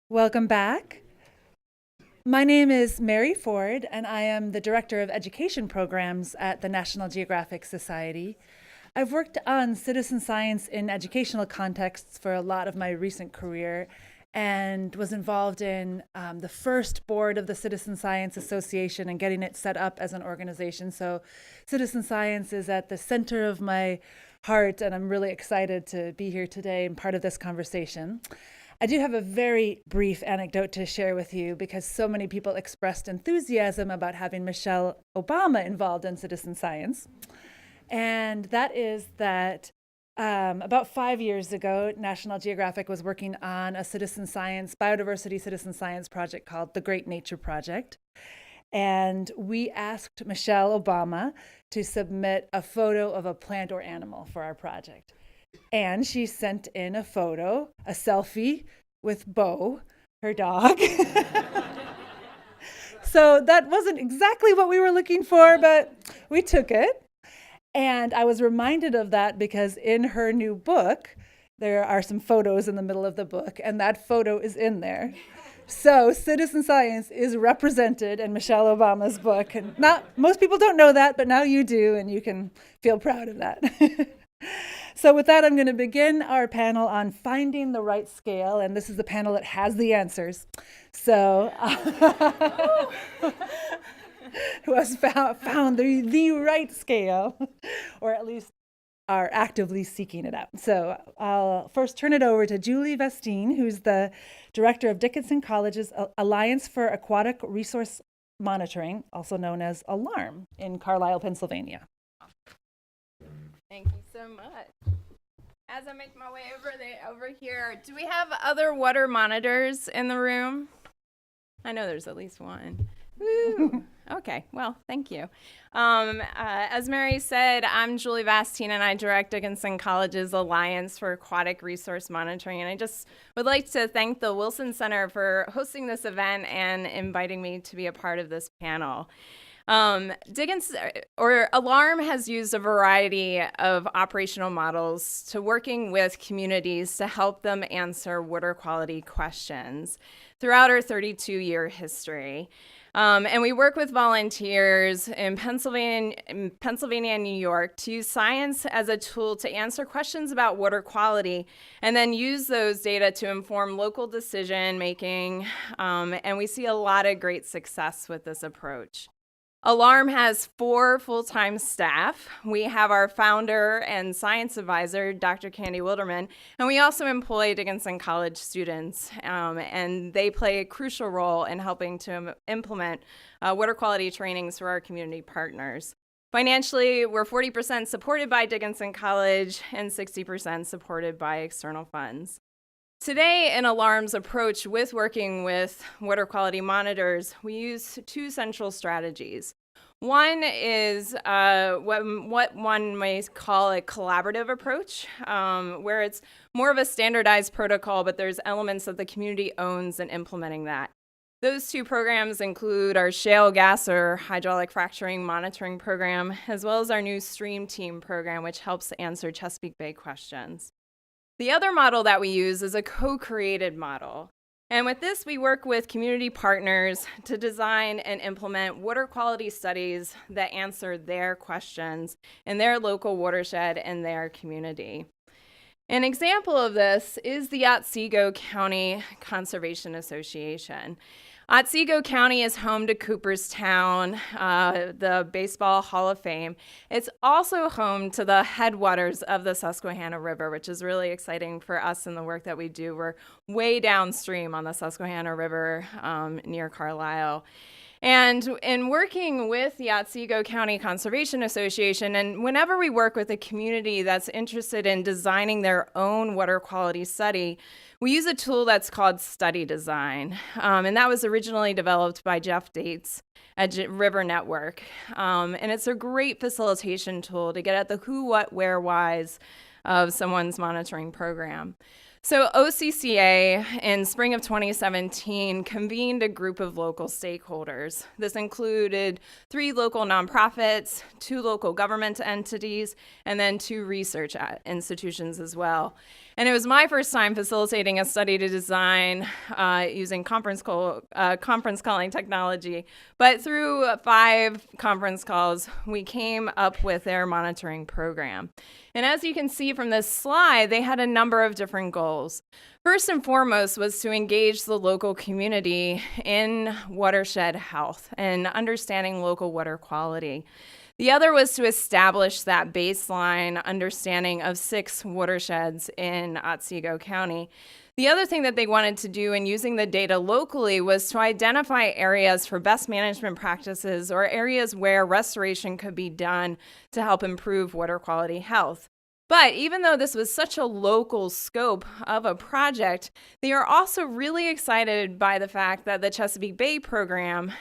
Welcome back. My name is Mary Ford, and I am the Director of Education Programs at the National Geographic Society. I've worked on citizen science in educational contexts for a lot of my recent career and was involved in the first board of the Citizen Science Association and getting it set up as an organization. So citizen science is at the center of my heart, and I'm really excited to be here today and part of this conversation. I do have a very brief anecdote to share with you because so many people expressed enthusiasm about having Michelle Obama involved in citizen science. And that is that about 5 years ago, National Geographic was working on a biodiversity citizen science project called the Great Nature Project. And we asked Michelle Obama to submit a photo of a plant or animal for our project. And she sent in a photo, a selfie with Bo, her dog. So that wasn't exactly what we were looking for, but we took it. And I was reminded of that because in her new book, there are some photos in the middle of the book, and that photo is in there. So citizen science is represented in Michelle Obama's book. And most people don't know that, but now you do, and you can feel proud of that. So with that, I'm going to begin our panel on finding the right scale, and this is the panel that has the answers. So who has found the right scale, or at least are actively seeking it out. So I'll first turn it over to Julie Bestine, who's the director of Dickinson College's Alliance for Aquatic Resource Monitoring, also known as ALARM, in Carlisle, Pennsylvania. Thank you so much. As I make my way over here, do we have other water monitors in the room? I know there's at least one. Woo. Okay, well, thank you. As Mary said, I'm Julie Bestine, and I direct Dickinson College's Alliance for Aquatic Resource Monitoring. And I just would like to thank the Wilson Center for hosting this event and inviting me to be a part of this panel. ALARM has used a variety of operational models to working with communities to help them answer water quality questions throughout our 32-year history. And we work with volunteers in Pennsylvania and New York to use science as a tool to answer questions about water quality and then use those data to inform local decision making. And we see a lot of great success with this approach. ALARM has 4 full-time staff. We have our founder and science advisor, Dr. Candy Wilderman, and we also employ Dickinson College students, and they play a crucial role in helping to implement water quality trainings for our community partners. Financially, we're 40% supported by Dickinson College and 60% supported by external funds. Today, in ALARM's approach with working with water quality monitors, we use 2 central strategies. One is what one may call a collaborative approach, where it's more of a standardized protocol, but there's elements that the community owns in implementing that. Those 2 programs include our shale gas or hydraulic fracturing monitoring program, as well as our new stream team program, which helps answer Chesapeake Bay questions. The other model that we use is a co-created model. And with this, we work with community partners to design and implement water quality studies that answer their questions in their local watershed and their community. An example of this is the Otsego County Conservation Association. Otsego County is home to Cooperstown, the Baseball Hall of Fame. It's also home to the headwaters of the Susquehanna River, which is really exciting for us in the work that we do. We're way downstream on the Susquehanna River near Carlisle. And in working with the Otsego County Conservation Association, and whenever we work with a community that's interested in designing their own water quality study, we use a tool that's called Study Design. And that was originally developed by Jeff Dates at River Network. And it's a great facilitation tool to get at the who, what, where, whys of someone's monitoring program. So OCCA in spring of 2017 convened a group of local stakeholders. This included 3 local nonprofits, 2 local government entities, and then 2 research institutions as well. And it was my first time facilitating a study to design using conference calling technology. But through 5 conference calls, we came up with their monitoring program. And as you can see from this slide, they had a number of different goals. First and foremost was to engage the local community in watershed health and understanding local water quality. The other was to establish that baseline understanding of 6 watersheds in Otsego County. The other thing that they wanted to do in using the data locally was to identify areas for best management practices or areas where restoration could be done to help improve water quality health. But even though this was such a local scope of a project, they are also really excited by the fact that the Chesapeake Bay program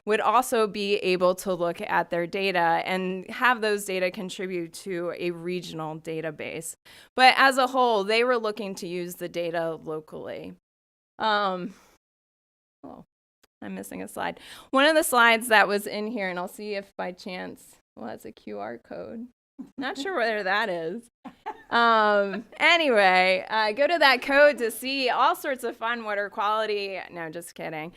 would also be able to look at their data and have those data contribute to a regional database. But as a whole, they were looking to use the data locally. I'm missing a slide. One of the slides that was in here, and I'll see if by chance, well, that's a QR code. Not sure where that is. Anyway, go to that code to see all sorts of fun water quality. No, just kidding.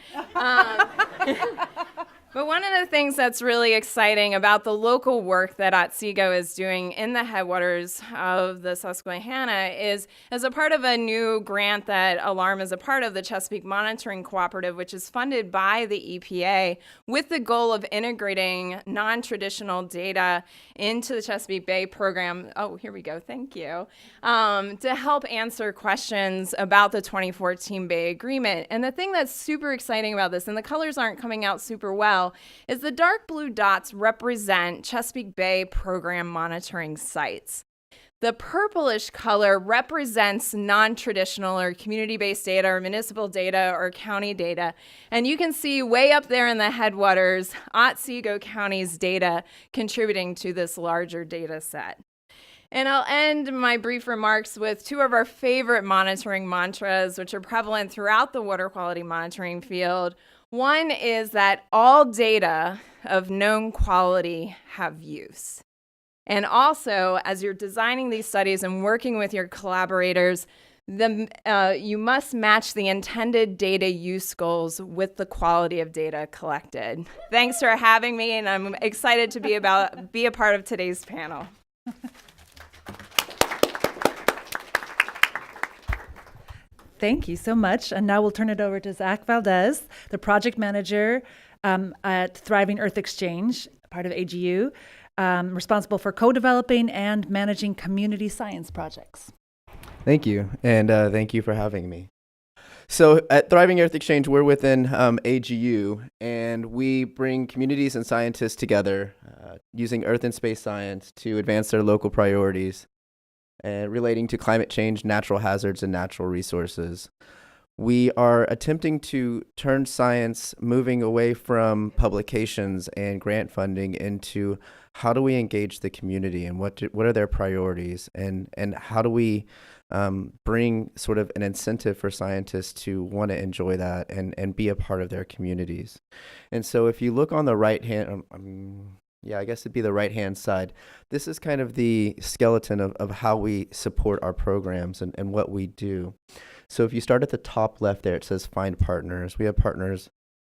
But one of the things that's really exciting about the local work that Otsego is doing in the headwaters of the Susquehanna is as a part of a new grant that Alarm is a part of, the Chesapeake Monitoring Cooperative, which is funded by the EPA with the goal of integrating non-traditional data into the Chesapeake Bay program. Oh, here we go. Thank you. To help answer questions about the 2014 Bay Agreement. And the thing that's super exciting about this, and the colors aren't coming out super well, is the dark blue dots represent Chesapeake Bay program monitoring sites. The purplish color represents non-traditional or community-based data or municipal data or county data. And you can see way up there in the headwaters, Otsego County's data contributing to this larger data set. And I'll end my brief remarks with 2 of our favorite monitoring mantras, which are prevalent throughout the water quality monitoring field. One is that all data of known quality have use. And also, as you're designing these studies and working with your collaborators, you must match the intended data use goals with the quality of data collected. Thanks for having me, and I'm excited to be a part of today's panel. Thank you so much. And now we'll turn it over to Zack Valdez, the project manager at Thriving Earth Exchange, part of AGU, responsible for co-developing and managing community science projects. Thank you, and thank you for having me. So at Thriving Earth Exchange, we're within AGU, and we bring communities and scientists together using earth and space science to advance their local priorities relating to climate change, natural hazards, and natural resources. We are attempting to turn science moving away from publications and grant funding into how do we engage the community and what are their priorities, and how do we bring sort of an incentive for scientists to want to enjoy that and be a part of their communities. And so if you look on the right hand, I guess it'd be the right-hand side. This is kind of the skeleton of how we support our programs and what we do. So if you start at the top left there, it says find partners. We have partners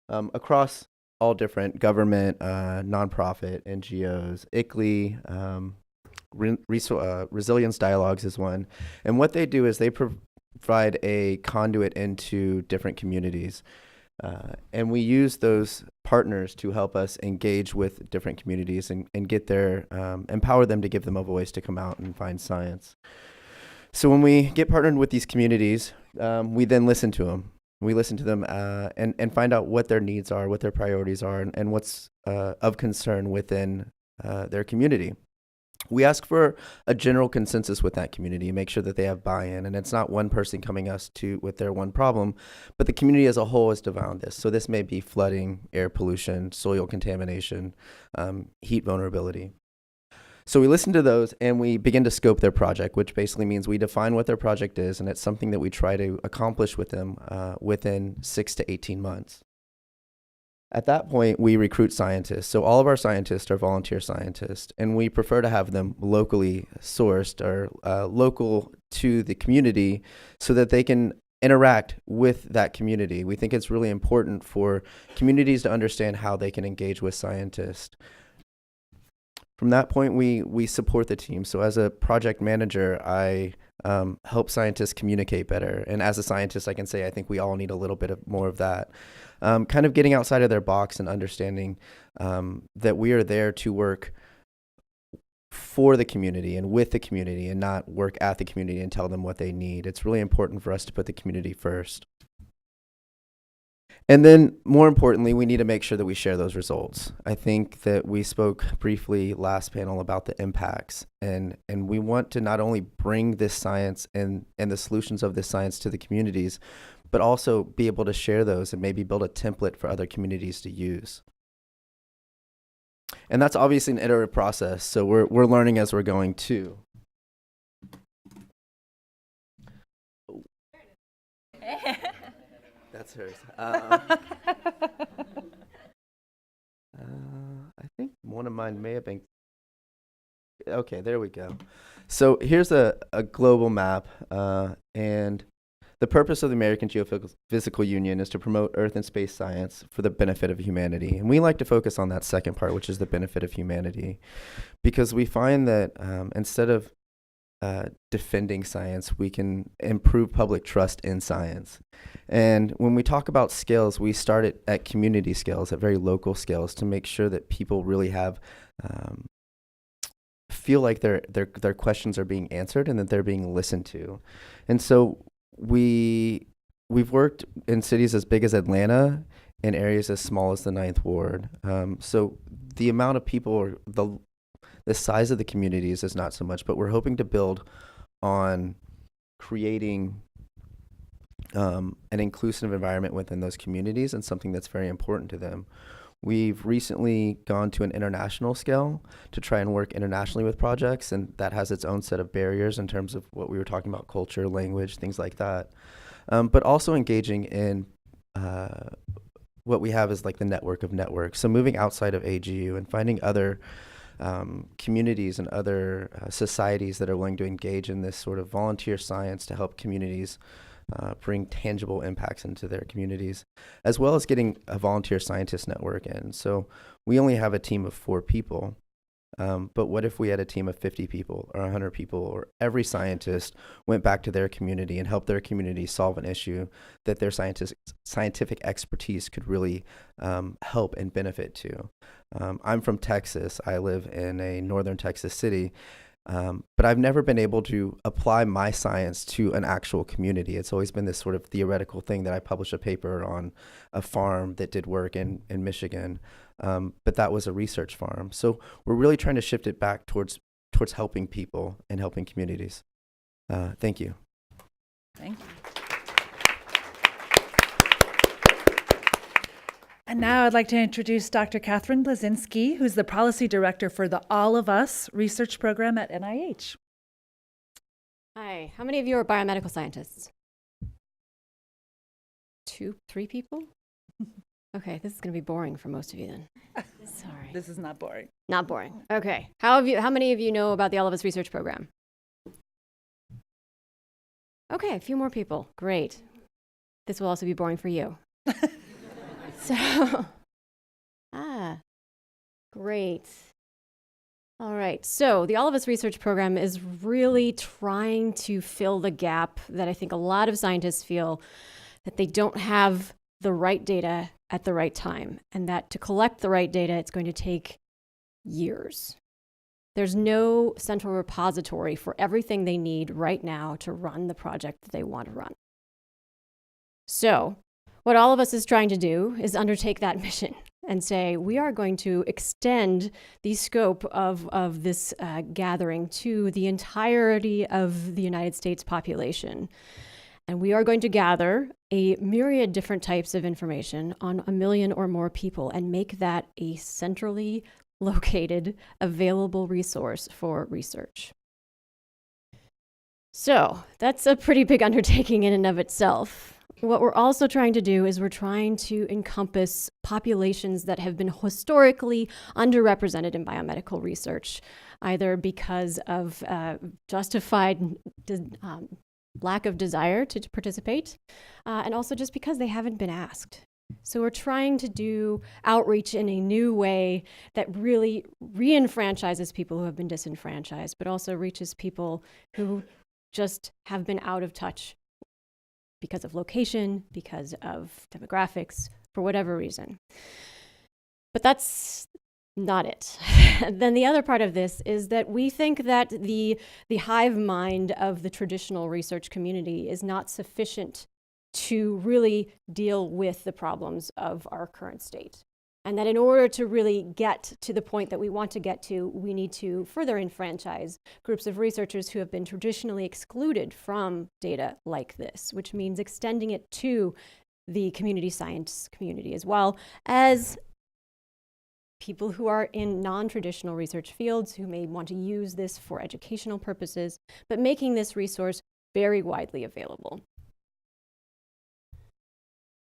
across all different government, nonprofit, NGOs, ICLEI, Resilience Dialogues is one. And what they do is they provide a conduit into different communities. And we use those partners to help us engage with different communities and get empower them to give them a voice to come out and find science. So when we get partnered with these communities, we then listen to them. We listen to them and find out what their needs are, what their priorities are, and what's of concern within their community. We ask for a general consensus with that community, make sure that they have buy-in, and it's not one person coming with their one problem, but the community as a whole is around this. So this may be flooding, air pollution, soil contamination, heat vulnerability. So we listen to those and we begin to scope their project, which basically means we define what their project is, and it's something that we try to accomplish with them within 6 to 18 months. At that point, we recruit scientists. So all of our scientists are volunteer scientists, and we prefer to have them locally sourced or local to the community so that they can interact with that community. We think it's really important for communities to understand how they can engage with scientists. From that point, we support the team. So as a project manager, I help scientists communicate better. And as a scientist, I can say I think we all need a little bit more of that. Kind of getting outside of their box and understanding that we are there to work for the community and with the community and not work at the community and tell them what they need. It's really important for us to put the community first. And then, more importantly, we need to make sure that we share those results. I think that we spoke briefly last panel about the impacts, and we want to not only bring this science and the solutions of this science to the communities, but also be able to share those and maybe build a template for other communities to use. And that's obviously an iterative process, so we're learning as we're going too. That's hers. I think one of mine may have been. Okay, there we go. So here's a global map, and the purpose of the American Geophysical Union is to promote Earth and space science for the benefit of humanity. And we like to focus on that second part, which is the benefit of humanity, because we find that instead of defending science, we can improve public trust in science. And when we talk about scales, we start it at community scales, at very local scales, to make sure that people really have feel like their questions are being answered and that they're being listened to. And so we've worked in cities as big as Atlanta and areas as small as the Ninth Ward. So the amount of people, or the size of the communities is not so much, but we're hoping to build on creating an inclusive environment within those communities and something that's very important to them. We've recently gone to an international scale to try and work internationally with projects, and that has its own set of barriers in terms of what we were talking about, culture, language, things like that. But also engaging in what we have is like the network of networks. So moving outside of AGU and finding other communities and other societies that are willing to engage in this sort of volunteer science to help communities bring tangible impacts into their communities, as well as getting a volunteer scientist network in. So we only have a team of 4 people, but what if we had a team of 50 people or 100 people, or every scientist went back to their community and helped their community solve an issue that their scientific expertise could really help and benefit to. I'm from Texas. I live in a northern Texas city. But I've never been able to apply my science to an actual community. It's always been this sort of theoretical thing that I published a paper on a farm that did work in Michigan, but that was a research farm. So we're really trying to shift it back towards helping people and helping communities. Thank you. Thank you. And now I'd like to introduce Dr. Catherine Lozinski, who's the policy director for the All of Us research program at NIH. Hi, how many of you are biomedical scientists? 2, 3 people? Okay, this is going to be boring for most of you then. Sorry. This is not boring. Not boring. Okay. How many of you know about the All of Us research program? Okay, a few more people. Great. This will also be boring for you. So, great. All right. So the All of Us research program is really trying to fill the gap that I think a lot of scientists feel that they don't have the right data at the right time, and that to collect the right data, it's going to take years. There's no central repository for everything they need right now to run the project that they want to run. So what All of Us is trying to do is undertake that mission and say, we are going to extend the scope of this gathering to the entirety of the United States population. And we are going to gather a myriad different types of information on 1 million or more people and make that a centrally located, available resource for research. So that's a pretty big undertaking in and of itself. what we're also trying to do is we're trying to encompass populations that have been historically underrepresented in biomedical research, either because of justified lack of desire to participate, and also just because they haven't been asked. So we're trying to do outreach in a new way that really re-enfranchises people who have been disenfranchised, but also reaches people who just have been out of touch because of location, because of demographics, for whatever reason. But that's not it. Then the other part of this is that we think that the hive mind of the traditional research community is not sufficient to really deal with the problems of our current state. And that in order to really get to the point that we want to get to, we need to further enfranchise groups of researchers who have been traditionally excluded from data like this, which means extending it to the community science community, as well as people who are in non-traditional research fields who may want to use this for educational purposes, but making this resource very widely available.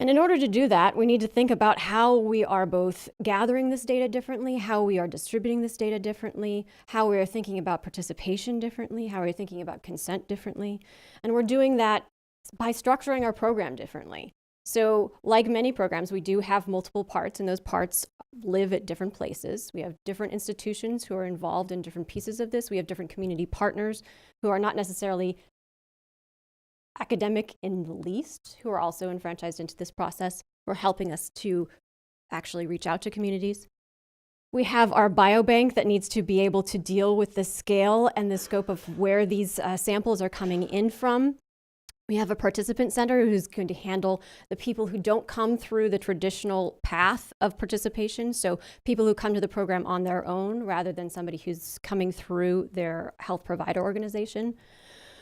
And in order to do that, we need to think about how we are both gathering this data differently, how we are distributing this data differently, how we are thinking about participation differently, how we're thinking about consent differently. And we're doing that by structuring our program differently. So like many programs, we do have multiple parts, and those parts live at different places. We have different institutions who are involved in different pieces of this. We have different community partners who are not necessarily academic in the least, who are also enfranchised into this process, who are helping us to actually reach out to communities. We have our biobank that needs to be able to deal with the scale and the scope of where these samples are coming in from. We have a participant center who's going to handle the people who don't come through the traditional path of participation, so people who come to the program on their own rather than somebody who's coming through their health provider organization.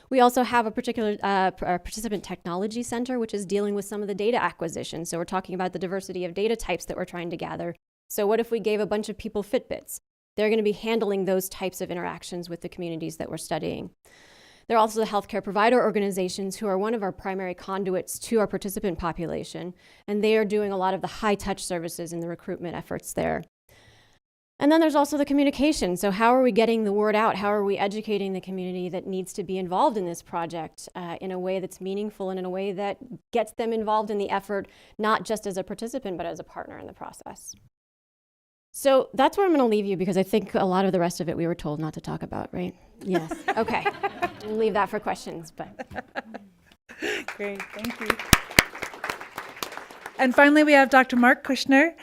We also have a particular participant technology center, which is dealing with some of the data acquisition. So we're talking about the diversity of data types that we're trying to gather. So what if we gave a bunch of people Fitbits? They're going to be handling those types of interactions with the communities that we're studying. There are also the healthcare provider organizations who are one of our primary conduits to our participant population, and they are doing a lot of the high-touch services in the recruitment efforts there. And then there's also the communication. So how are we getting the word out? How are we educating the community that needs to be involved in this project in a way that's meaningful and in a way that gets them involved in the effort, not just as a participant, but as a partner in the process? So that's where I'm going to leave you, because I think a lot of the rest of it we were told not to talk about, right? Yes. Okay. We'll leave that for questions. But Great, thank you. And finally, we have Dr. Marc Kushner,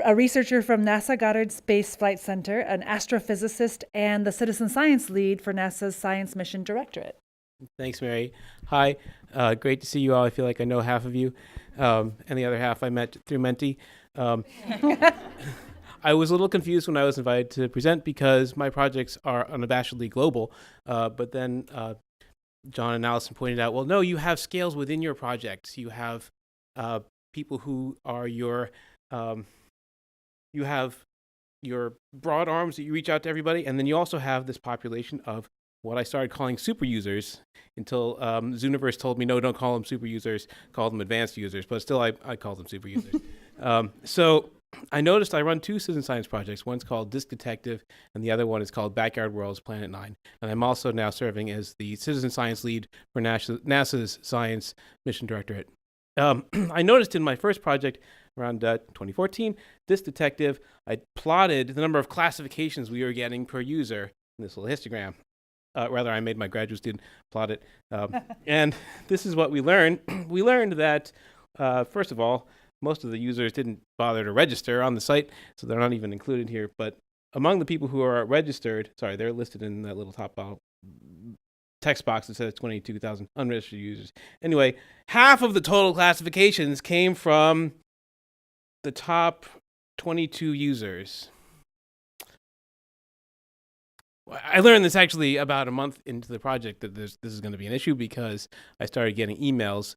a researcher from NASA Goddard Space Flight Center, an astrophysicist, and the citizen science lead for NASA's Science Mission Directorate. Thanks, Mary. Hi, great to see you all. I feel like I know half of you, and the other half I met through Menti. I was a little confused when I was invited to present because my projects are unabashedly global, but then John and Allison pointed out, well, no, you have scales within your projects. You have people who are your, you have your broad arms that you reach out to everybody, and then you also have this population of what I started calling super users until Zooniverse told me, no, don't call them super users, call them advanced users, but still I call them super users. So I noticed I run two citizen science projects. One's called Disk Detective, and the other one is called Backyard Worlds Planet 9. And I'm also now serving as the citizen science lead for NASA's Science Mission Directorate. I noticed in my first project around 2014, Disk Detective, I plotted the number of classifications we were getting per user in this little histogram. Rather, I made my graduate student plot it. And this is what we learned. We learned that, first of all, most of the users didn't bother to register on the site, so they're not even included here. But among the people who are registered, sorry, they're listed in that little top text box that says 22,000 unregistered users. Anyway, half of the total classifications came from the top 22 users. I learned this actually about a month into the project that this is going to be an issue, because I started getting emails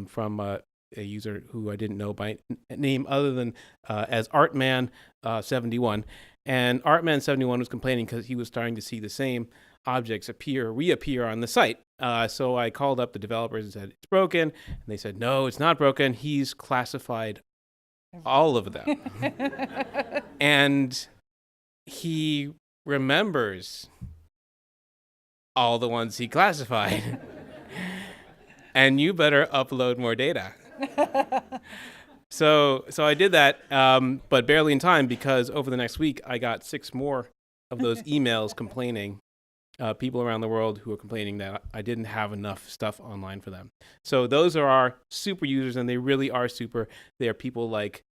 from a user who I didn't know by name other than as Artman71. And Artman71 was complaining because he was starting to see the same objects reappear on the site. So I called up the developers and said, it's broken. And they said, no, it's not broken. He's classified all of them. And he remembers all the ones he classified. And you better upload more data. So I did that, but barely in time, because over the next week, I got 6 more of those emails complaining, people around the world who are complaining that I didn't have enough stuff online for them. So those are our super users, and they really are super. They are people like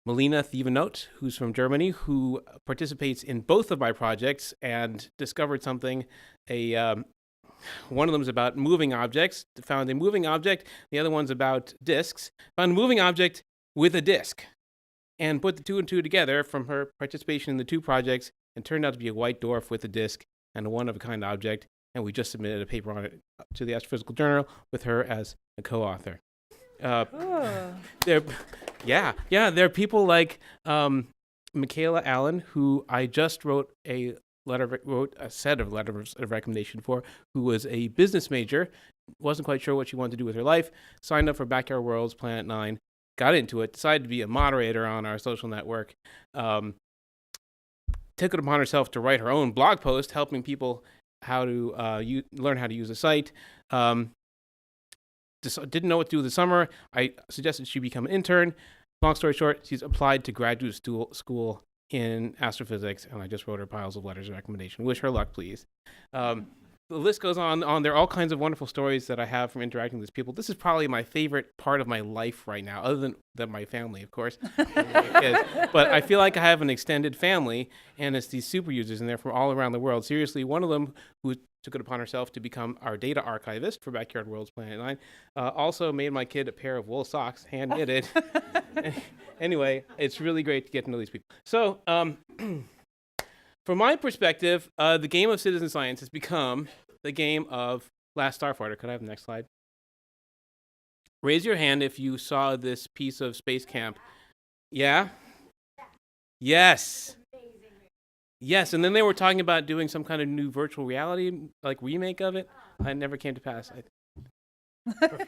Melina Thievenote, who's from Germany, who participates in both of my projects and discovered something. One of them is about moving objects, found a moving object. The other one's about disks, found a moving object with a disk, and put the 2 and 2 together from her participation in the 2 projects, and turned out to be a white dwarf with a disk and a one-of-a-kind object. And we just submitted a paper on it to the Astrophysical Journal with her as a co-author. There are people like Michaela Allen, who I just wrote a set of letters of recommendation for, who was a business major, wasn't quite sure what she wanted to do with her life, signed up for Backyard Worlds, Planet 9, got into it, decided to be a moderator on our social network, took it upon herself to write her own blog post helping people how to learn how to use the site. Didn't know what to do this summer. I suggested she become an intern. Long story short, she's applied to graduate school in astrophysics, and I just wrote her piles of letters of recommendation. Wish her luck, please. The list goes on. There are all kinds of wonderful stories that I have from interacting with these people. This is probably my favorite part of my life right now, other than my family, of course. But I feel like I have an extended family, and it's these super users, and they're from all around the world. Seriously, one of them, who took it upon herself to become our data archivist for Backyard Worlds Planet 9, also made my kid a pair of wool socks, hand knitted. Anyway, it's really great to get to know these people. So, from my perspective, the game of citizen science has become the game of Last Starfighter. Could I have the next slide? Raise your hand if you saw this piece of Space Camp. Yeah? Yes. Yes, and then they were talking about doing some kind of new virtual reality, like remake of it. I never came to pass.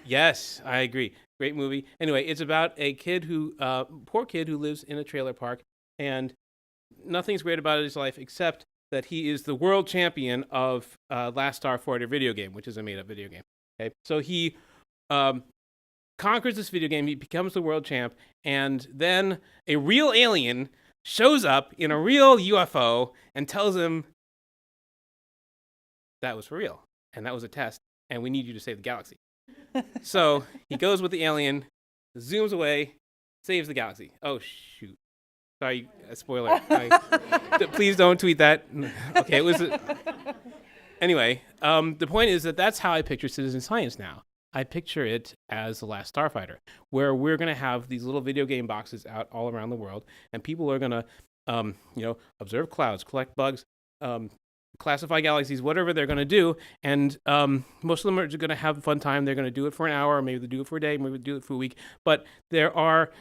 Yes, I agree. Great movie. Anyway, it's about a kid poor kid who lives in a trailer park, and nothing's great about his life except that he is the world champion of Last Starfighter video game, which is a made-up video game. Okay, so he conquers this video game. He becomes the world champ, and then a real alien shows up in a real UFO and tells him that was for real, and that was a test, and we need you to save the galaxy. So he goes with the alien, zooms away, saves the galaxy. Oh, shoot. Sorry, spoiler. Please don't tweet that. Okay, it was... Anyway, the point is that's how I picture citizen science now. I picture it as The Last Starfighter, where we're going to have these little video game boxes out all around the world, and people are going to, observe clouds, collect bugs, classify galaxies, whatever they're going to do. And most of them are going to have a fun time. They're going to do it for an hour, or maybe they do it for a day, maybe they do it for a week. But there are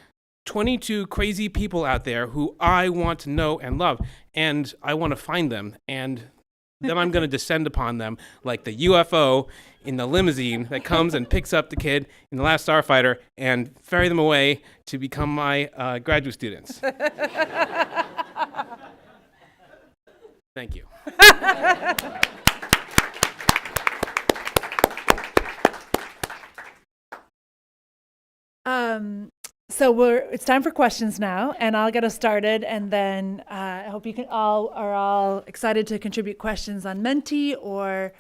22 crazy people out there who I want to know and love, and I want to find them. And then I'm going to descend upon them like the UFO in the limousine that comes and picks up the kid in The Last Starfighter and ferry them away to become my graduate students. Thank you. So it's time for questions now, and I'll get us started, and then I hope you are all excited to contribute questions on Menti or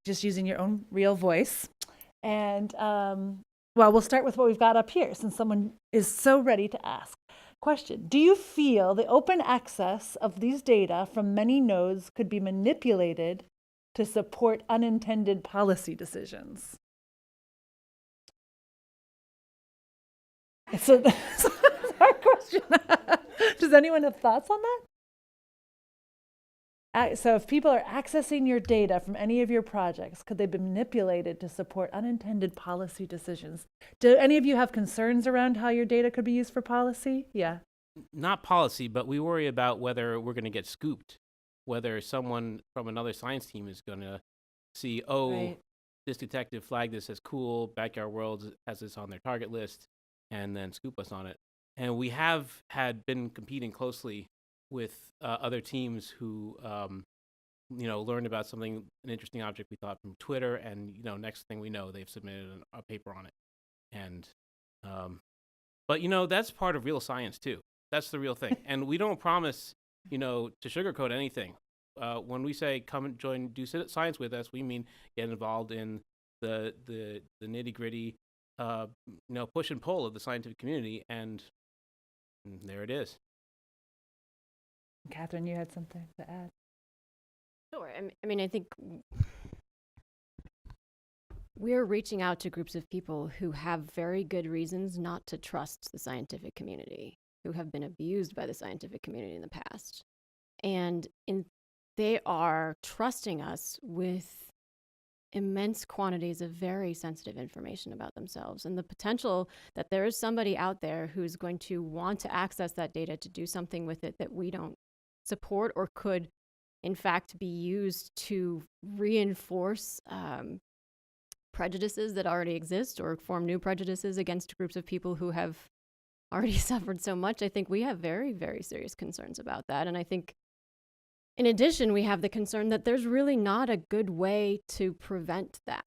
just using your own real voice. And we'll start with what we've got up here, since someone is so ready to ask. Question: do you feel the open access of these data from many nodes could be manipulated to support unintended policy decisions? So that's our question. Does anyone have thoughts on that? So if people are accessing your data from any of your projects, could they be manipulated to support unintended policy decisions? Do any of you have concerns around how your data could be used for policy? Yeah. not policy, but we worry about whether we're going to get scooped, whether someone from another science team is going to see, oh, Right. this detective flagged this as cool, Backyard Worlds has this on their target list, and then scoop us on it. And we have been competing closely with other teams who, learned about something, an interesting object we thought from Twitter, and next thing we know, they've submitted a paper on it. And, but that's part of real science too. That's the real thing. And we don't promise, to sugarcoat anything. When we say come and join, do science with us, we mean get involved in the nitty gritty, push and pull of the scientific community, and there it is. Catherine, you had something to add. Sure. I mean, I think we're reaching out to groups of people who have very good reasons not to trust the scientific community, who have been abused by the scientific community in the past. And they are trusting us with immense quantities of very sensitive information about themselves, and the potential that there is somebody out there who's going to want to access that data to do something with it that we don't support, or could in fact be used to reinforce prejudices that already exist, or form new prejudices against groups of people who have already suffered so much. I think we have very, very serious concerns about that. And I think in addition, we have the concern that there's really not a good way to prevent that.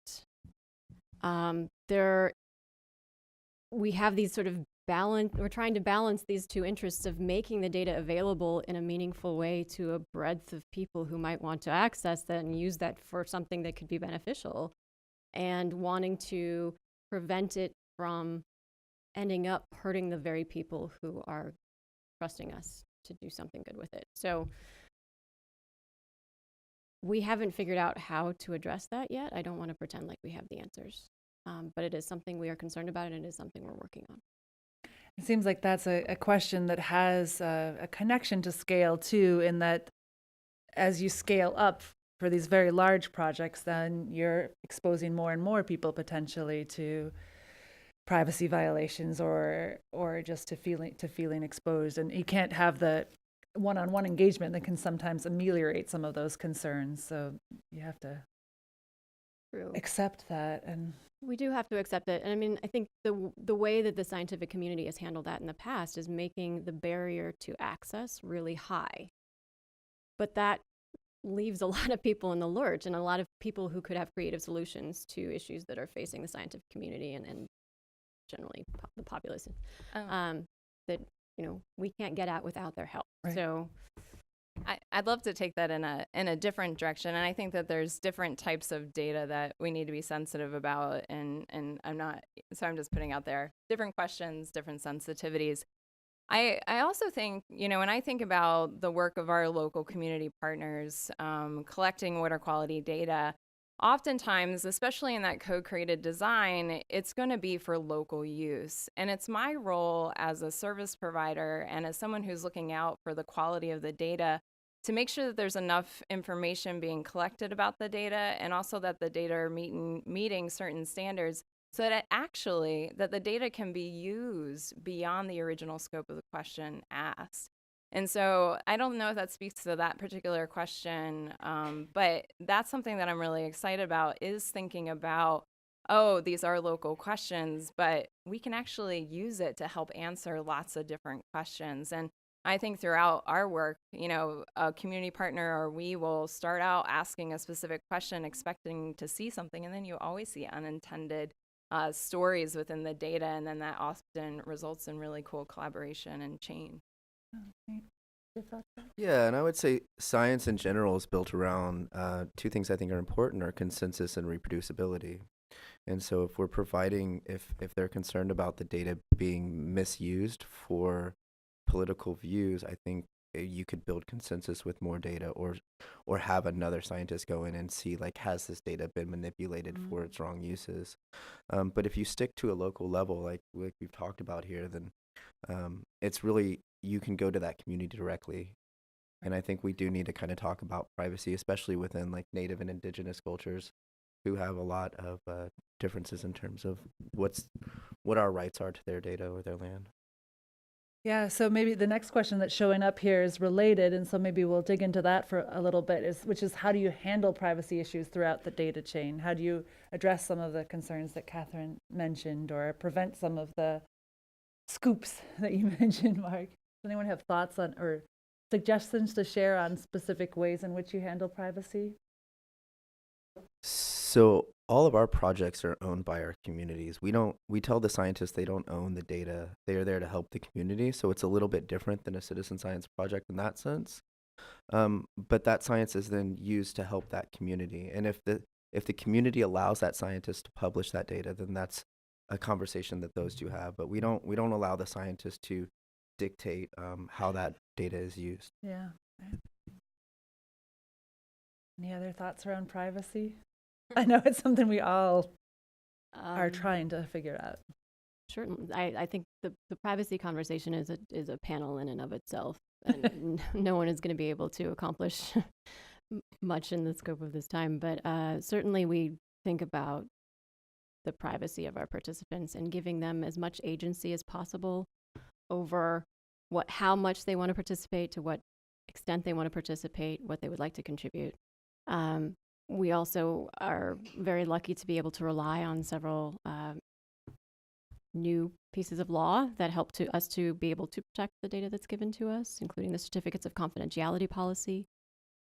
We have these sort of we're trying to balance these two interests of making the data available in a meaningful way to a breadth of people who might want to access that and use that for something that could be beneficial, and wanting to prevent it from ending up hurting the very people who are trusting us to do something good with it. So we haven't figured out how to address that yet. I don't want to pretend like we have the answers, but it is something we are concerned about, and it is something we're working on. It seems like that's a question that has a connection to scale too, in that as you scale up for these very large projects, then you're exposing more and more people potentially to privacy violations or just to feeling exposed. And you can't have the one-on-one engagement that can sometimes ameliorate some of those concerns. So you have to accept that. And we do have to accept it. And I mean, I think the way that the scientific community has handled that in the past is making the barrier to access really high. But that leaves a lot of people in the lurch, and a lot of people who could have creative solutions to issues that are facing the scientific community and generally the populace that we can't get at without their help. Right. So I'd love to take that in a different direction, and I think that there's different types of data that we need to be sensitive about, and I'm just putting out there different questions, different sensitivities. I also think, when I think about the work of our local community partners collecting water quality data, oftentimes, especially in that co-created design, it's going to be for local use. And it's my role as a service provider and as someone who's looking out for the quality of the data to make sure that there's enough information being collected about the data, and also that the data are meeting certain standards, so that that the data can be used beyond the original scope of the question asked. And so I don't know if that speaks to that particular question, but that's something that I'm really excited about, is thinking about, these are local questions, but we can actually use it to help answer lots of different questions. And I think throughout our work, a community partner or we will start out asking a specific question, expecting to see something, and then you always see unintended stories within the data, and then that often results in really cool collaboration and change. Yeah, and I would say science in general is built around two things I think are important: are consensus and reproducibility. And so if we're providing, if they're concerned about the data being misused for political views, I think you could build consensus with more data, or have another scientist go in and see, like, has this data been manipulated for its wrong uses? But if you stick to a local level, like we've talked about here, then it's really, you can go to that community directly. And I think we do need to kind of talk about privacy, especially within like Native and Indigenous cultures, who have a lot of differences in terms of what our rights are to their data or their land. Yeah, so maybe the next question that's showing up here is related, and so maybe we'll dig into that for a little bit, which is how do you handle privacy issues throughout the data chain? How do you address some of the concerns that Catherine mentioned or prevent some of the scoops that you mentioned, Mark? Does anyone have thoughts on or suggestions to share on specific ways in which you handle privacy? So all of our projects are owned by our communities. We tell the scientists they don't own the data. They are there to help the community. So it's a little bit different than a citizen science project in that sense. But that science is then used to help that community. And if the community allows that scientist to publish that data, then that's a conversation that those two have. But we don't allow the scientists to dictate how that data is used. Yeah. Any other thoughts around privacy? I know it's something we all are trying to figure out. Sure. I think the privacy conversation is a panel in and of itself, and no one is going to be able to accomplish much in the scope of this time. But certainly we think about the privacy of our participants and giving them as much agency as possible over how much they want to participate, to what extent they want to participate, what they would like to contribute. We also are very lucky to be able to rely on several new pieces of law that help us to be able to protect the data that's given to us, including the certificates of confidentiality policy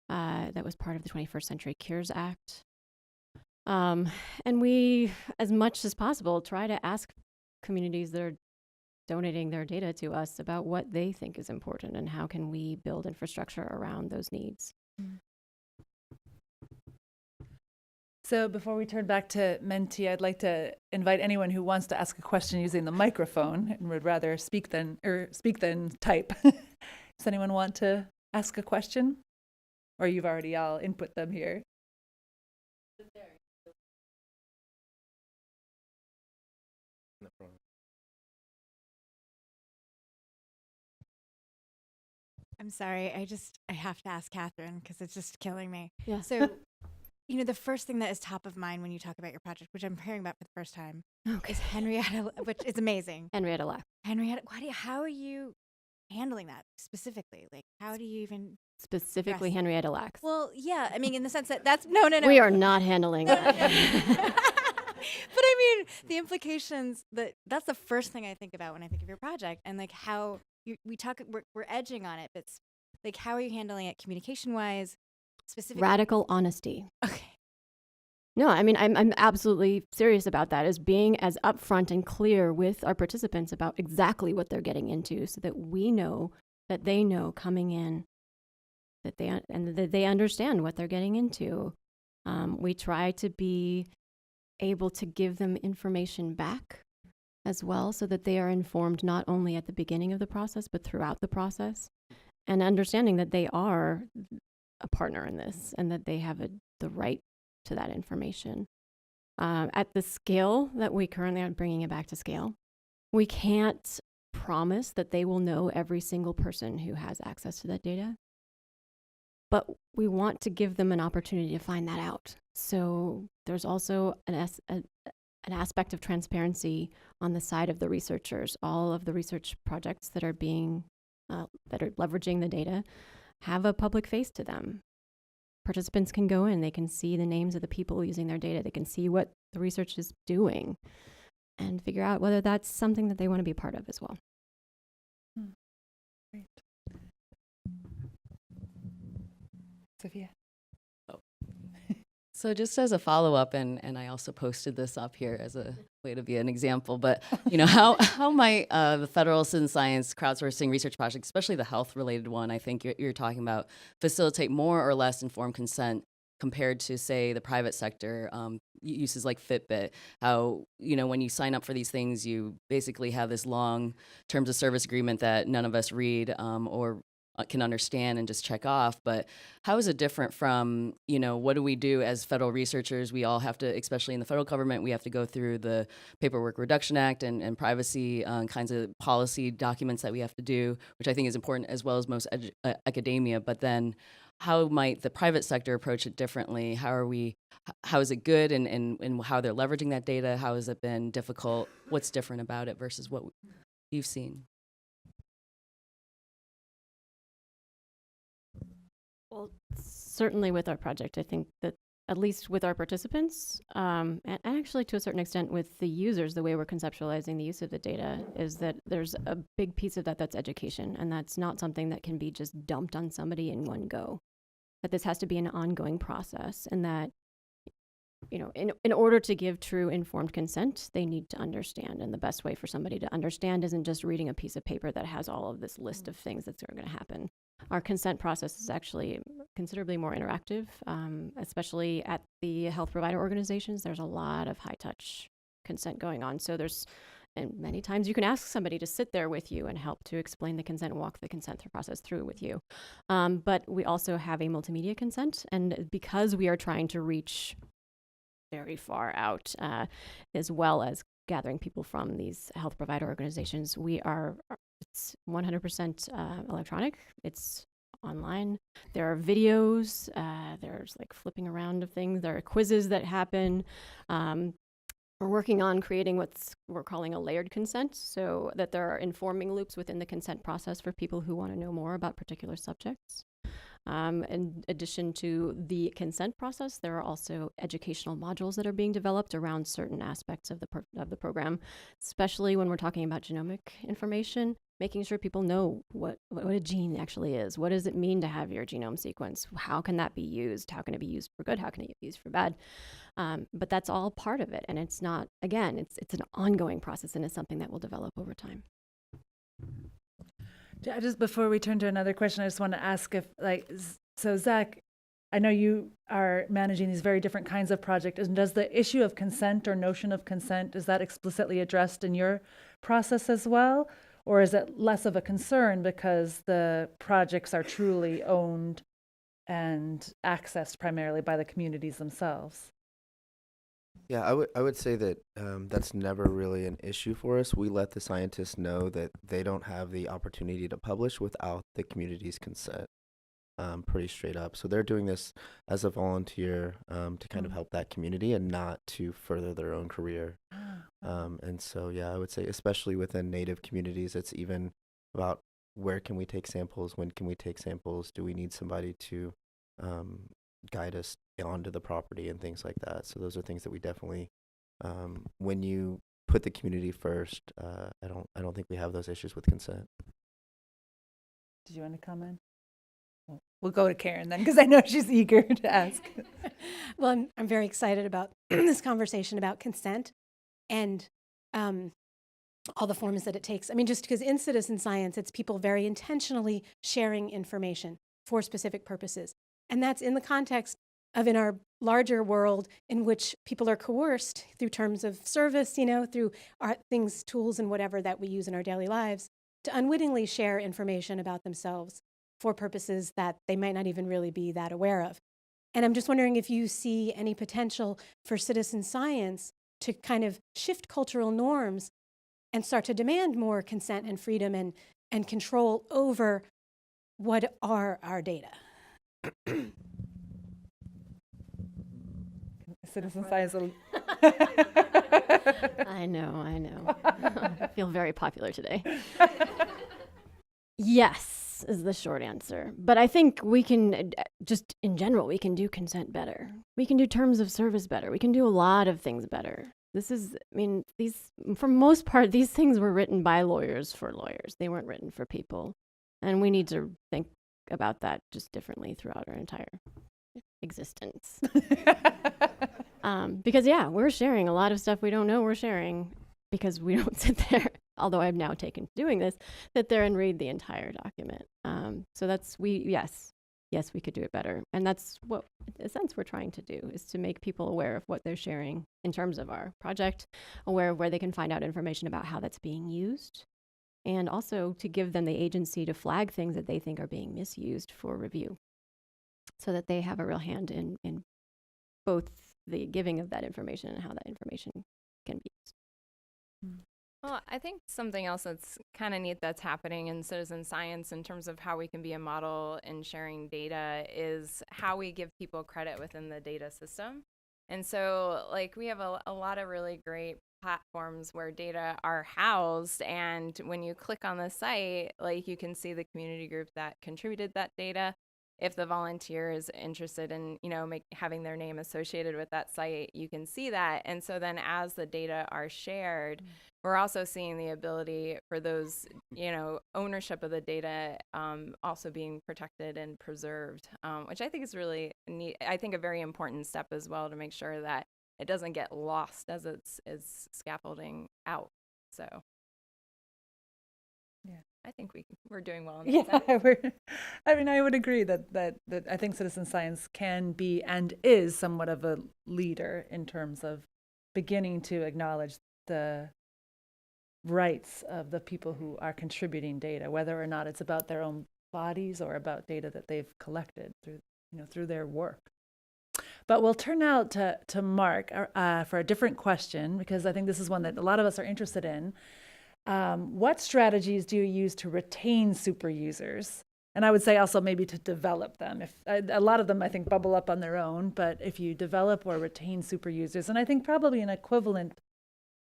that was part of the 21st Century Cures Act. And we, as much as possible, try to ask communities that are donating their data to us about what they think is important and how can we build infrastructure around those needs. Mm. So before we turn back to Menti, I'd like to invite anyone who wants to ask a question using the microphone and would rather speak than type. Does anyone want to ask a question? Or you've already all input them here? I'm sorry, I have to ask Catherine because it's just killing me. Yeah. So, the first thing that is top of mind when you talk about your project, which I'm hearing about for the first time, is Henrietta, which is amazing. Henrietta Lacks. Henrietta, how are you handling that specifically? Like, how do you even Specifically Henrietta Lacks. Well, yeah, I mean, in the sense that that's no. We are not handling No. that. But I mean, the implications that's the first thing I think about when I think of your project, and like how we're edging on it, but like how are you handling it communication wise, specifically? Radical honesty. Okay. No, I mean, I'm absolutely serious about that, as being as upfront and clear with our participants about exactly what they're getting into, so that we know that they know coming in that they understand what they're getting into. We try to be able to give them information back as well, so that they are informed not only at the beginning of the process, but throughout the process, and understanding that they are a partner in this and that they have the right to that information. At the scale that we currently are bringing it back to scale, we can't promise that they will know every single person who has access to that data, but we want to give them an opportunity to find that out. So there's also an aspect of transparency on the side of the researchers. All of the research projects that are that are leveraging the data have a public face to them. Participants can go in, they can see the names of the people using their data, they can see what the research is doing, and figure out whether that's something that they want to be a part of as well. Great. Sophia. So just as a follow-up, and I also posted this up here as a way to be an example, but how might the federal citizen science crowdsourcing research project, especially the health-related one, I think you're talking about, facilitate more or less informed consent compared to, say, the private sector uses like Fitbit? How, when you sign up for these things, you basically have this long terms of service agreement that none of us read or can understand and just check off. But how is it different from, what do we do as federal researchers? We all have to, especially in the federal government, we have to go through the Paperwork Reduction Act and privacy kinds of policy documents that we have to do, which I think is important, as well as most academia. But then how might the private sector approach it differently? How is it good, and how they're leveraging that data? How has it been difficult? What's different about it versus what you've seen? Well, certainly with our project, I think that at least with our participants, and actually to a certain extent with the users, the way we're conceptualizing the use of the data is that there's a big piece of that that's education, and that's not something that can be just dumped on somebody in one go. That this has to be an ongoing process, and that, you know, in order to give true informed consent, they need to understand. And the best way for somebody to understand isn't just reading a piece of paper that has all of this list of things that are going to happen. Our consent process is actually considerably more interactive, especially at the health provider organizations. There's a lot of high touch consent going on. So and many times you can ask somebody to sit there with you and help to explain the consent, walk the consent process through with you. But we also have a multimedia consent. And because we are trying to reach very far out, as well as gathering people from these health provider organizations, it's 100% electronic. It's online. There are videos. There's like flipping around of things. There are quizzes that happen. We're working on creating we're calling a layered consent, so that there are informing loops within the consent process for people who want to know more about particular subjects. In addition to the consent process, there are also educational modules that are being developed around certain aspects of the program, especially when we're talking about genomic information, making sure people know what a gene actually is. What does it mean to have your genome sequence? How can that be used? How can it be used for good? How can it be used for bad? But that's all part of it. And it's not, again, it's an ongoing process, and it's something that will develop over time. Just before we turn to another question, I just want to ask if, so Zach, I know you are managing these very different kinds of projects. And does the issue of consent or notion of consent, is that explicitly addressed in your process as well? Or is it less of a concern because the projects are truly owned and accessed primarily by the communities themselves? Yeah, I would say that that's never really an issue for us. We let the scientists know that they don't have the opportunity to publish without the community's consent, pretty straight up. So they're doing this as a volunteer to kind of help that community and not to further their own career. And so, yeah, I would say especially within Native communities, it's even about where can we take samples, when can we take samples, do we need somebody to guide us onto the property and things like that. So those are things that we definitely, when you put the community first, I don't think we have those issues with consent. Did you want to comment? We'll go to Karen then, because I know she's eager to ask. Well, I'm very excited about this conversation about consent and all the forms that it takes. I mean, just because in citizen science, it's people very intentionally sharing information for specific purposes. And that's in the context of in our larger world in which people are coerced through terms of service, through our things, tools, and whatever that we use in our daily lives to unwittingly share information about themselves for purposes that they might not even really be that aware of. And I'm just wondering if you see any potential for citizen science to kind of shift cultural norms and start to demand more consent and freedom and control over what are our data. Citizen science. I know. I feel very popular today. Yes is the short answer. But I think we can, just in general, we can do consent better. We can do terms of service better. We can do a lot of things better. For most part, these things were written by lawyers for lawyers. They weren't written for people. And we need to think about that just differently throughout our entire existence. Because we're sharing a lot of stuff we don't know we're sharing because we don't sit there, although I've now taken doing this, sit there and read the entire document. So yes, we could do it better. And that's what, in a sense, we're trying to do, is to make people aware of what they're sharing in terms of our project, aware of where they can find out information about how that's being used, and also to give them the agency to flag things that they think are being misused for review, so that they have a real hand in both the giving of that information and how that information can be used. Well, I think something else that's kind of neat that's happening in citizen science in terms of how we can be a model in sharing data is how we give people credit within the data system. And so, we have a lot of really great platforms where data are housed, and when you click on the site, you can see the community group that contributed that data. if the volunteer is interested in, having their name associated with that site, you can see that. And so then as the data are shared, we're also seeing the ability for those, ownership of the data also being protected and preserved, which I think is really neat. I think a very important step as well to make sure that it doesn't get lost as it's scaffolding out. So yeah, I think we're doing well. I would agree that I think citizen science can be and is somewhat of a leader in terms of beginning to acknowledge the rights of the people who are contributing data, whether or not it's about their own bodies or about data that they've collected through their work. But we'll turn out to Marc for a different question, because I think this is one that a lot of us are interested in. What strategies do you use to retain super users? And I would say also maybe to develop them. A lot of them, I think, bubble up on their own, but if you develop or retain super users, and I think probably an equivalent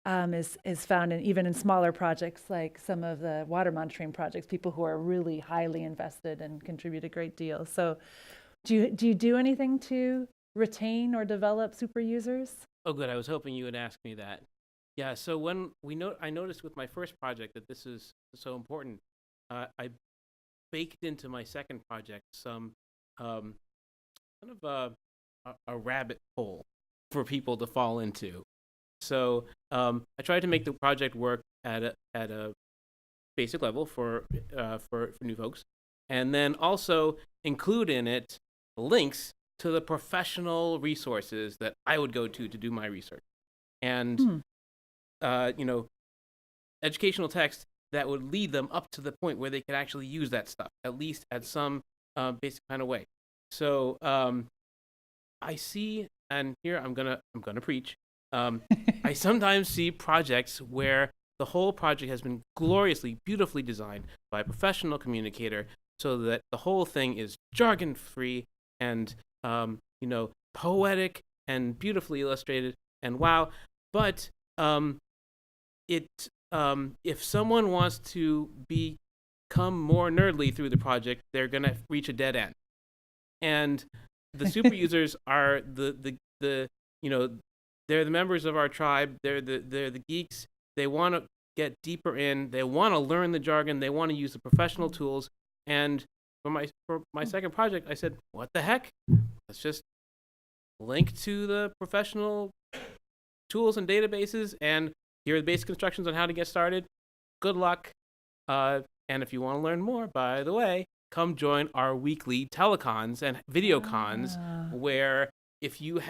is found even in smaller projects, like some of the water monitoring projects, people who are really highly invested and contribute a great deal. So do you do anything to retain or develop super users? Oh, good. I was hoping you would ask me that. Yeah, so when I noticed with my first project that this is so important, I baked into my second project some kind of a rabbit hole for people to fall into. So I tried to make the project work at a basic level for new folks, and then also include in it links to the professional resources that I would go to do my research, and educational text that would lead them up to the point where they could actually use that stuff, at least at some basic kind of way. So I see, and here I'm gonna preach. I sometimes see projects where the whole project has been gloriously, beautifully designed by a professional communicator, so that the whole thing is jargon-free and poetic and beautifully illustrated and wow. But if someone wants to become more nerdly through the project, they're gonna reach a dead end. And the super users are they're the members of our tribe. They're the geeks. They want to get deeper in. They want to learn the jargon. They want to use the professional tools. And for my second project, I said, what the heck? Let's just link to the professional tools and databases, and here are the basic instructions on how to get started. Good luck. And if you want to learn more, by the way, come join our weekly telecons and videocons, where if you've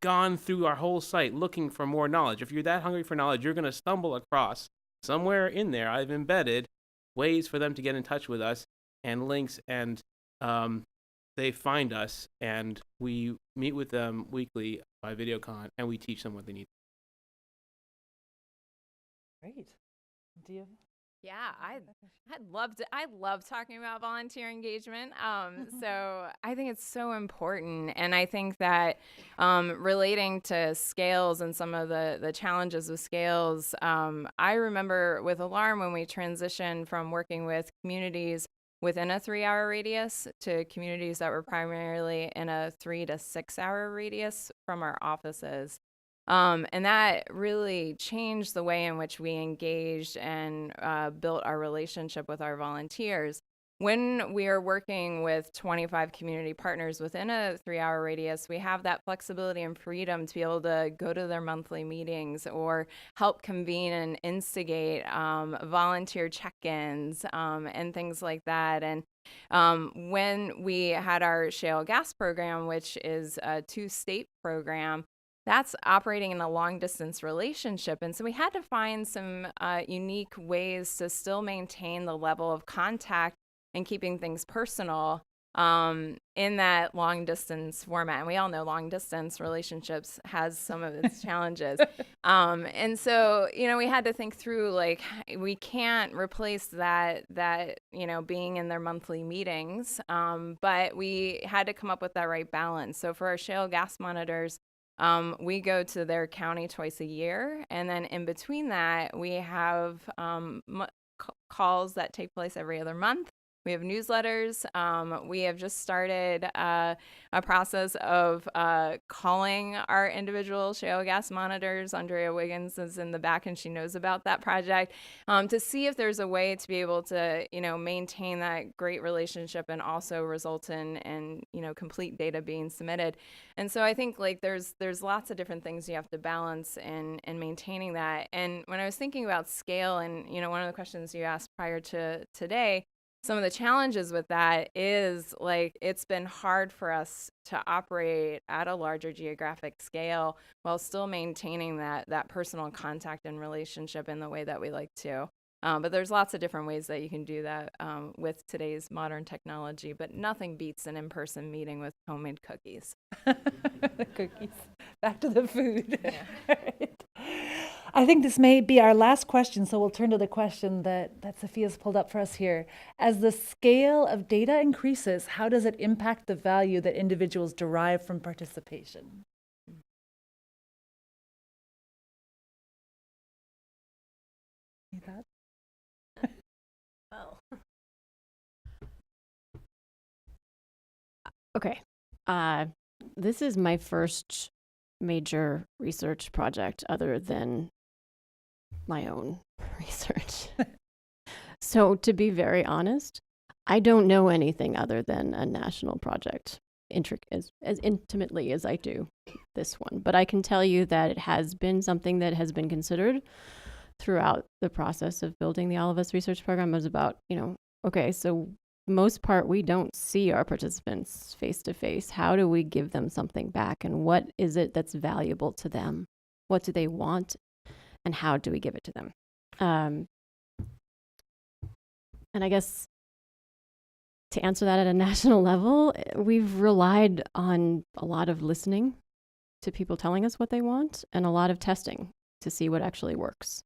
gone through our whole site looking for more knowledge, if you're that hungry for knowledge, you're going to stumble across somewhere in there. I've embedded ways for them to get in touch with us and links, and they find us, and we meet with them weekly by videocon, and we teach them what they need. Great. Do you? Yeah, I love talking about volunteer engagement. So I think it's so important. And I think that relating to scales and some of the challenges with scales, I remember with Alarm when we transitioned from working with communities within a 3-hour radius to communities that were primarily in a 3 to 6 hour radius from our offices. And that really changed the way in which we engaged and built our relationship with our volunteers. When we are working with 25 community partners within a 3-hour radius, we have that flexibility and freedom to be able to go to their monthly meetings or help convene and instigate volunteer check-ins and things like that. And when we had our shale gas program, which is a 2-state program, that's operating in a long-distance relationship. And so we had to find some unique ways to still maintain the level of contact and keeping things personal in that long-distance format. And we all know long-distance relationships has some of its challenges. And so, we had to think through, like, we can't replace that being in their monthly meetings, but we had to come up with that right balance. So for our shale gas monitors, we go to their county twice a year, and then in between that, we have calls that take place every other month, We have newsletters. We have just started a process of calling our individual shale gas monitors. Andrea Wiggins is in the back, and she knows about that project, to see if there's a way to be able to, maintain that great relationship and also result in complete data being submitted. And so I think there's lots of different things you have to balance in maintaining that. And when I was thinking about scale, and one of the questions you asked prior to today, some of the challenges with that is it's been hard for us to operate at a larger geographic scale while still maintaining that personal contact and relationship in the way that we like to. But there's lots of different ways that you can do that with today's modern technology, but nothing beats an in-person meeting with homemade cookies. The cookies. Back to the food. Yeah. Right. I think this may be our last question, so we'll turn to the question that Sophia's pulled up for us here. As the scale of data increases, how does it impact the value that individuals derive from participation? Any thoughts? Well. Okay. This is my first major research project other than my own research. So to be very honest, I don't know anything other than a national project as intimately as I do this one. But I can tell you that it has been something that has been considered throughout the process of building the All of Us research program. It was about, okay, so most part, we don't see our participants face to face. How do we give them something back? And what is it that's valuable to them? What do they want? And how do we give it to them? And I guess to answer that at a national level, we've relied on a lot of listening to people telling us what they want and a lot of testing to see what actually works.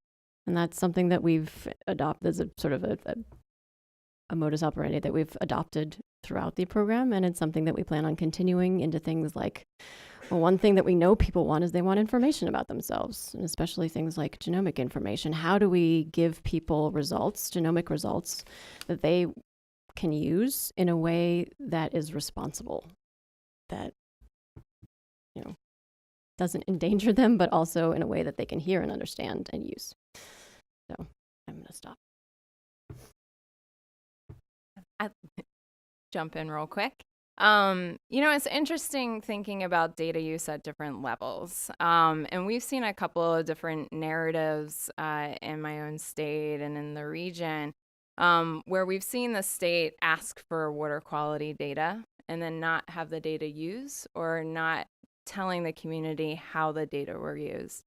And that's something that we've adopted as a sort of a modus operandi that we've adopted throughout the program. And it's something that we plan on continuing into things like, well, one thing that we know people want is they want information about themselves, and especially things like genomic information. How do we give people results, genomic results, that they can use in a way that is responsible, that, doesn't endanger them, but also in a way that they can hear and understand and use. So I'm going to stop. I'll jump in real quick. It's interesting thinking about data use at different levels. And we've seen a couple of different narratives in my own state and in the region where we've seen the state ask for water quality data and then not have the data used or not telling the community how the data were used.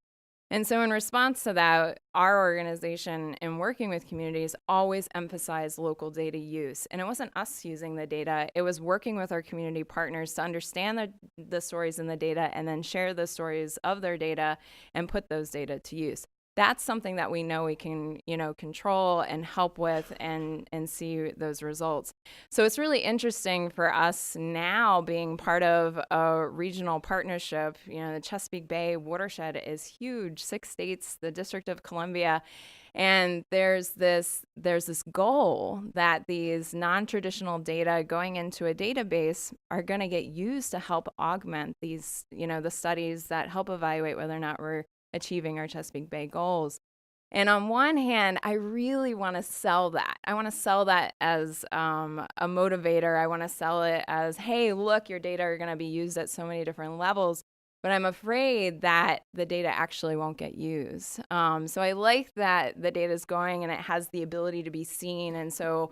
And so in response to that, our organization in working with communities always emphasized local data use. And it wasn't us using the data, it was working with our community partners to understand the stories in the data and then share the stories of their data and put those data to use. That's something that we know we can, control and help with and see those results. So it's really interesting for us now being part of a regional partnership. The Chesapeake Bay watershed is huge, 6 states, the District of Columbia. And there's this goal that these non-traditional data going into a database are going to get used to help augment these, the studies that help evaluate whether or not we're achieving our Chesapeake Bay goals. And on one hand, I really want to sell that. I want to sell that as a motivator. I want to sell it as, hey, look, your data are going to be used at so many different levels. But I'm afraid that the data actually won't get used. So I like that the data is going and it has the ability to be seen. And so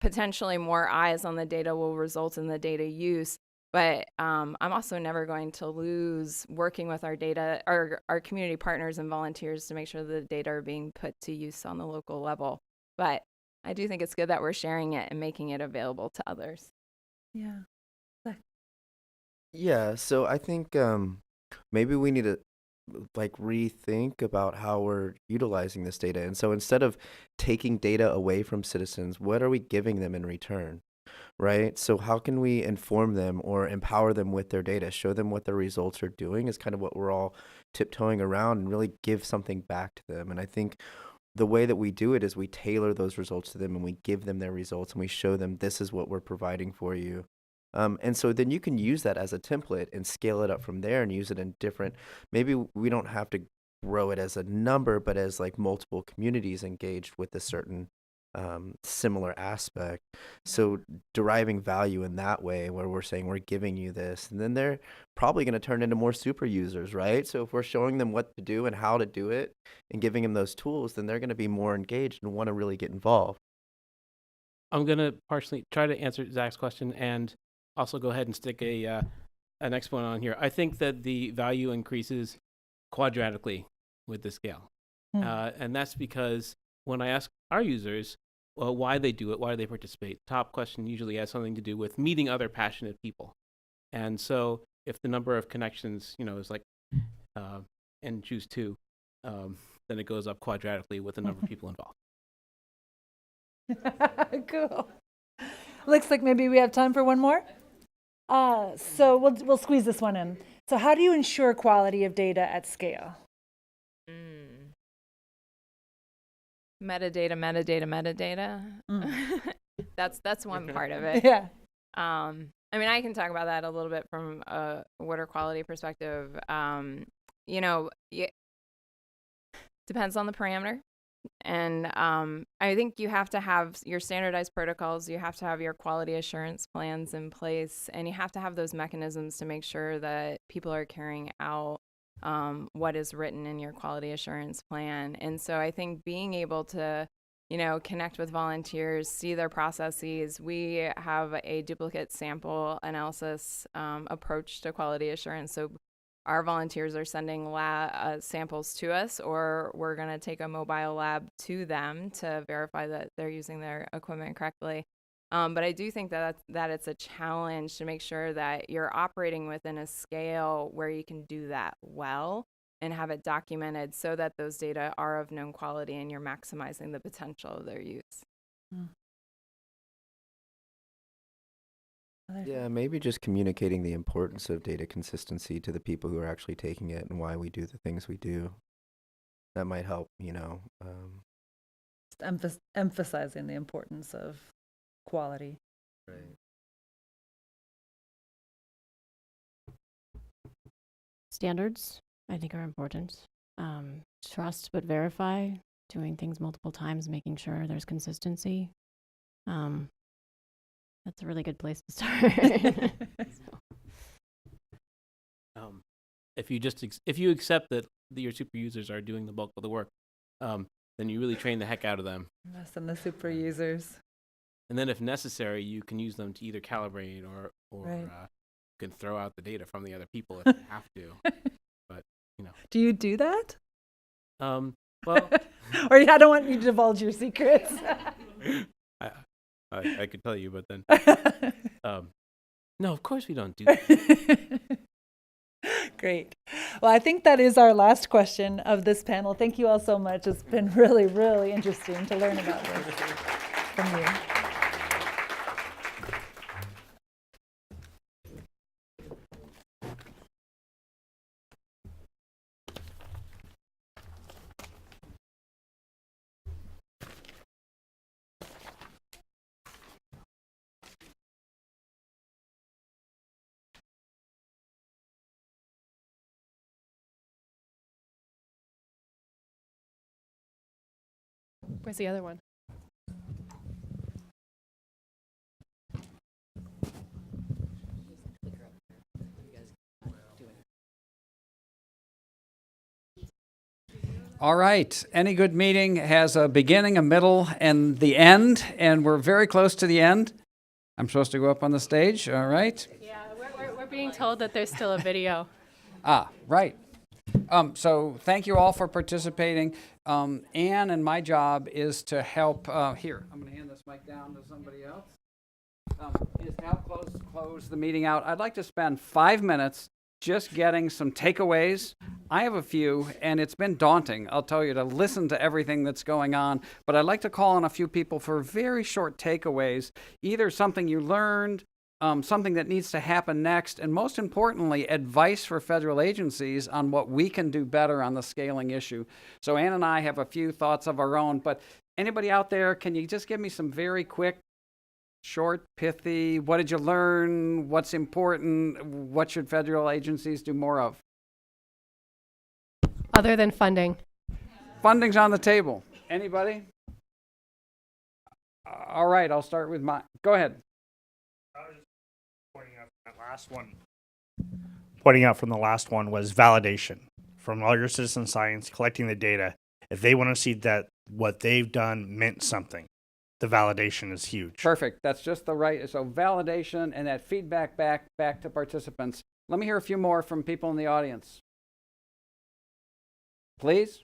potentially more eyes on the data will result in the data use. But I'm also never going to lose working with our data, our community partners and volunteers to make sure the data are being put to use on the local level. But I do think it's good that we're sharing it and making it available to others. Yeah. Yeah, so I think maybe we need to rethink about how we're utilizing this data. And so instead of taking data away from citizens, what are we giving them in return? Right? So how can we inform them or empower them with their data, show them what their results are doing is kind of what we're all tiptoeing around, and really give something back to them. And I think the way that we do it is we tailor those results to them, and we give them their results, and we show them this is what we're providing for you. And so then you can use that as a template and scale it up from there and use it in different, maybe we don't have to grow it as a number, but as like multiple communities engaged with a certain similar aspect. So deriving value in that way, where we're saying we're giving you this, and then they're probably going to turn into more super users, right? So if we're showing them what to do and how to do it and giving them those tools, then they're going to be more engaged and want to really get involved. I'm going to partially try to answer Zach's question and also go ahead and stick an exponent on here. I think that the value increases quadratically with the scale. And that's because when I ask our users why they do it, why do they participate, top question usually has something to do with meeting other passionate people. And so if the number of connections, is like n choose 2, then it goes up quadratically with the number of people involved. Cool. Looks like maybe we have time for one more. So we'll squeeze this one in. So how do you ensure quality of data at scale? Metadata. That's one part of it. Yeah. I mean, I can talk about that a little bit from a water quality perspective. Depends on the parameter. And I think you have to have your standardized protocols, you have to have your quality assurance plans in place, and you have to have those mechanisms to make sure that people are carrying out what is written in your quality assurance plan. And so I think being able to, connect with volunteers, see their processes. We have a duplicate sample analysis approach to quality assurance. So our volunteers are sending samples to us, or we're going to take a mobile lab to them to verify that they're using their equipment correctly. But I do think that it's a challenge to make sure that you're operating within a scale where you can do that well and have it documented so that those data are of known quality and you're maximizing the potential of their use. Yeah, maybe just communicating the importance of data consistency to the people who are actually taking it and why we do the things we do. That might help, Emphasizing the importance of quality. Right. Standards, I think, are important. Trust but verify, doing things multiple times, making sure there's consistency. That's a really good place to start. If you accept that your super users are doing the bulk of the work, then you really train the heck out of them. Less than the super users. And then if necessary, you can use them to either calibrate or Right. You can throw out the data from the other people if you have to. But, Do you do that? Well, Or I don't want you to divulge your secrets. I could tell you, but then, no, of course we don't do that. Great. Well, I think that is our last question of this panel. Thank you all so much. It's been really, really interesting to learn about this from you. Where's the other one? All right. Any good meeting has a beginning, a middle, and the end, and we're very close to the end. I'm supposed to go up on the stage. All right. Yeah, we're being told that there's still a video. Right. So thank you all for participating. Anne and my job is to help. Here, I'm going to hand this mic down to somebody else. Is to help close the meeting out. I'd like to spend 5 minutes just getting some takeaways. I have a few, and it's been daunting, I'll tell you, to listen to everything that's going on. But I'd like to call on a few people for very short takeaways, either something you learned, something that needs to happen next, and most importantly, advice for federal agencies on what we can do better on the scaling issue. So Ann and I have a few thoughts of our own, but anybody out there, can you just give me some very quick, short, pithy, what did you learn, what's important, what should federal agencies do more of? Other than funding. Funding's on the table. Anybody? All right, I'll start with go ahead. Pointing out from the last one was validation from all your citizen science, collecting the data. If they want to see that what they've done meant something, the validation is huge. Perfect. That's just the right. So validation and that feedback back to participants. Let me hear a few more from people in the audience. Please.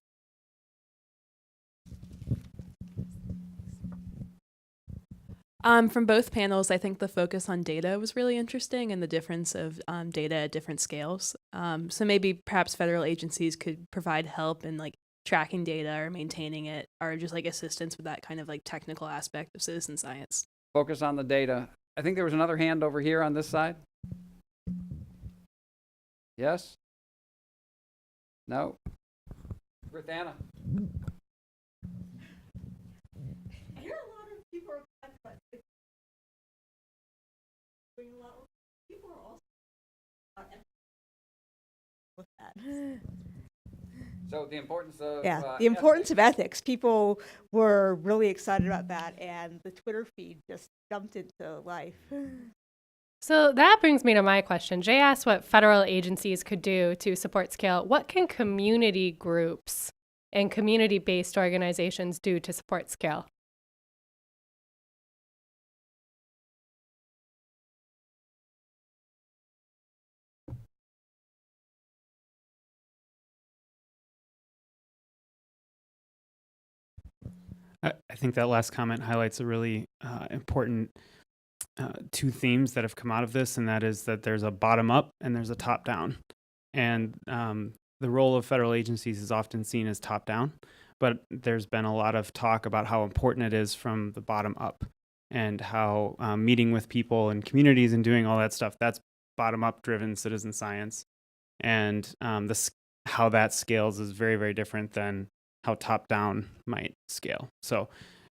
From both panels, I think the focus on data was really interesting and the difference of data at different scales. So maybe perhaps federal agencies could provide help in like tracking data or maintaining it, or just like assistance with that kind of like technical aspect of citizen science. Focus on the data. I think there was another hand over here on this side. Yes? No? Britanna. So the importance of the importance of ethics. People were really excited about that, and the Twitter feed just jumped into life. So that brings me to my question. Jay asked what federal agencies could do to support scale. What can community groups and community-based organizations do to support scale? I think that last comment highlights a really important two themes that have come out of this, and that is that there's a bottom up and there's a top down. And the role of federal agencies is often seen as top down, but there's been a lot of talk about how important it is from the bottom up, and how meeting with people and communities and doing all that stuff, that's bottom up driven citizen science. And how that scales is very, very different than how top down might scale. So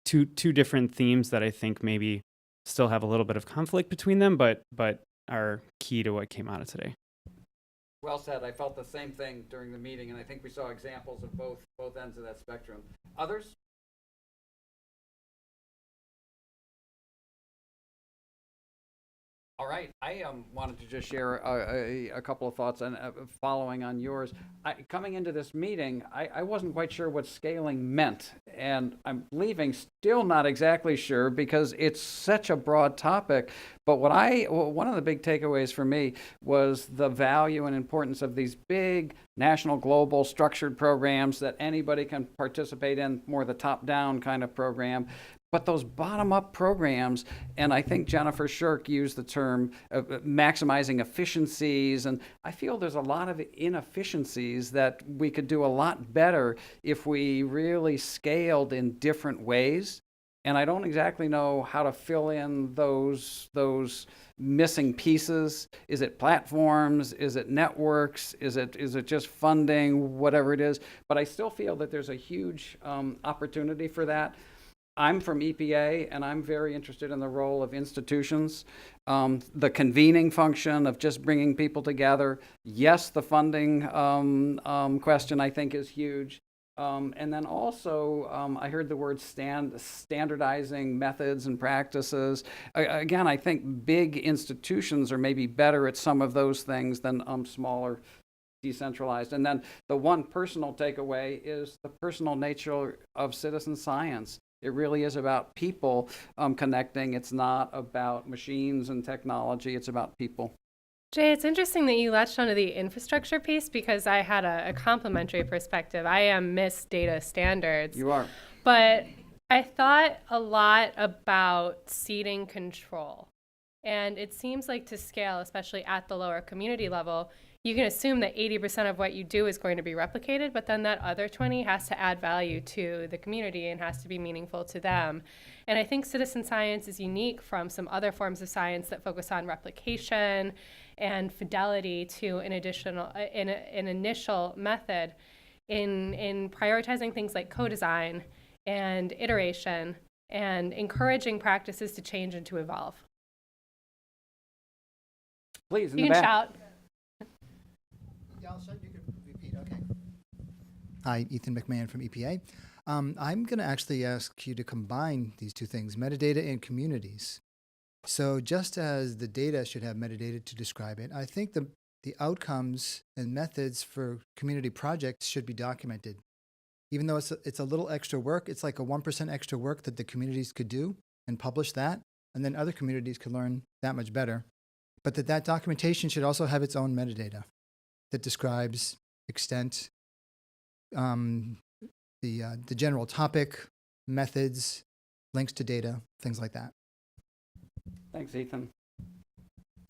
two different themes that I think maybe still have a little bit of conflict between them, but are key to what came out of today. Well said. I felt the same thing during the meeting, and I think we saw examples of both ends of that spectrum. Others? All right. I wanted to just share a couple of thoughts and following on yours. Coming into this meeting, I wasn't quite sure what scaling meant, and I'm leaving still not exactly sure because it's such a broad topic. But one of the big takeaways for me was the value and importance of these big national, global, structured programs that anybody can participate in, more the top-down kind of program. But those bottom-up programs, and I think Jennifer Shirk used the term maximizing efficiencies, and I feel there's a lot of inefficiencies that we could do a lot better if we really scaled in different ways. And I don't exactly know how to fill in those missing pieces. Is it platforms? Is it networks? Is it just funding? Whatever it is. But I still feel that there's a huge opportunity for that. I'm from EPA, and I'm very interested in the role of institutions, the convening function of just bringing people together. Yes, the funding question I think is huge. And then also, I heard the word standardizing methods and practices. Again, I think big institutions are maybe better at some of those things than smaller, decentralized. And then the one personal takeaway is the personal nature of citizen science. It really is about people connecting. It's not about machines and technology. It's about people. Jay, it's interesting that you latched onto the infrastructure piece because I had a complementary perspective. I am Miss Data Standards. You are. But I thought a lot about ceding control. And it seems like to scale, especially at the lower community level, you can assume that 80% of what you do is going to be replicated, but then that other 20 has to add value to the community and has to be meaningful to them. And I think citizen science is unique from some other forms of science that focus on replication and fidelity to an initial method in prioritizing things like co-design and iteration and encouraging practices to change and to evolve. Please, in you the can back. shout. You can repeat, okay. Hi, Ethan McMahon from EPA. I'm going to actually ask you to combine these two things, metadata and communities. So just as the data should have metadata to describe it, I think the outcomes and methods for community projects should be documented. Even though it's a little extra work, it's like a 1% extra work that the communities could do and publish that, and then other communities could learn that much better. But that documentation should also have its own metadata that describes extent, the general topic, methods, links to data, things like that. Thanks, Ethan.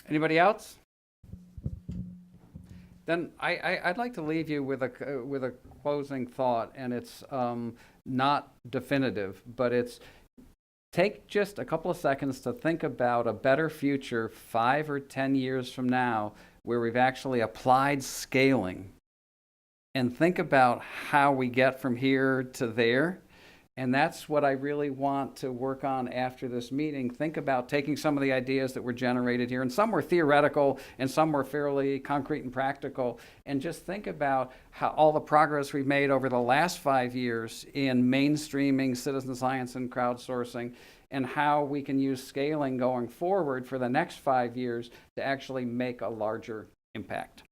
Anybody else? Then I'd like to leave you with a closing thought, and it's not definitive, but it's take just a couple of seconds to think about a better future 5 or 10 years from now where we've actually applied scaling, and think about how we get from here to there. And that's what I really want to work on after this meeting. Think about taking some of the ideas that were generated here, and some were theoretical and some were fairly concrete and practical, and just think about how all the progress we've made over the last 5 years in mainstreaming citizen science and crowdsourcing, and how we can use scaling going forward for the next 5 years to actually make a larger impact.